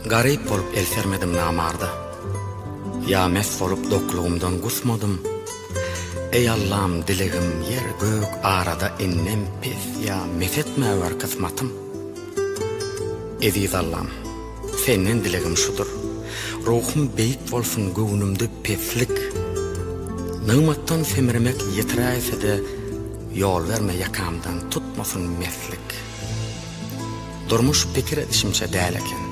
Garip bolup elsermedim namarda. Ya mes bolup dokluğumdan gusmadım. Ey Allah'ım dilegim yer gök arada ennem pes ya mefetme var kısmatım. Eziz Allah'ım, senden dilegim şudur. Ruhum beyik bolsun göğnümde peslik. Nığmattan semirmek yetirayse de yol verme yakamdan tutmasın meslik. Durmuş pikir edişimçe değil eken.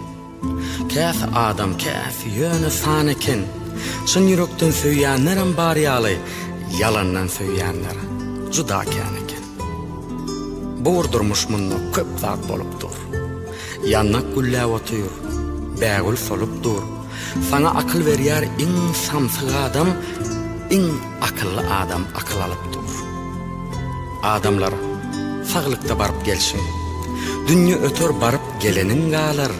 Käsi adam, käsi yöne san eken. Çın yürekten söyýänlerim bar ýaly, yalandan söyýänler juda kän eken. Bu durmuş munno köp zat bolupdyr. Yannak güllä otyr, bägül solupdyr. Sana akıl berýär iň samsyg adam, iň akıllı adam akıl alypdyr. Adamlar saglykda barıp gelşin. Dünýä ötör barıp gelenin galar.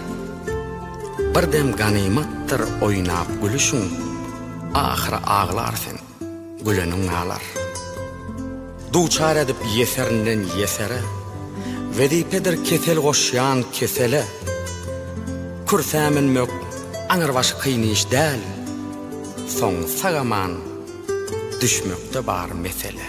Birdem ganimatdyr oýnap gülüşün. Ahira ağlarsen gülenin ağlar. Duçar edip yeserinden yesere, vezipedir kesel goşyan kesele. Kürsämin mök aňyr başı kıyny iş däl. Soň sagaman düşmekde bar mesele.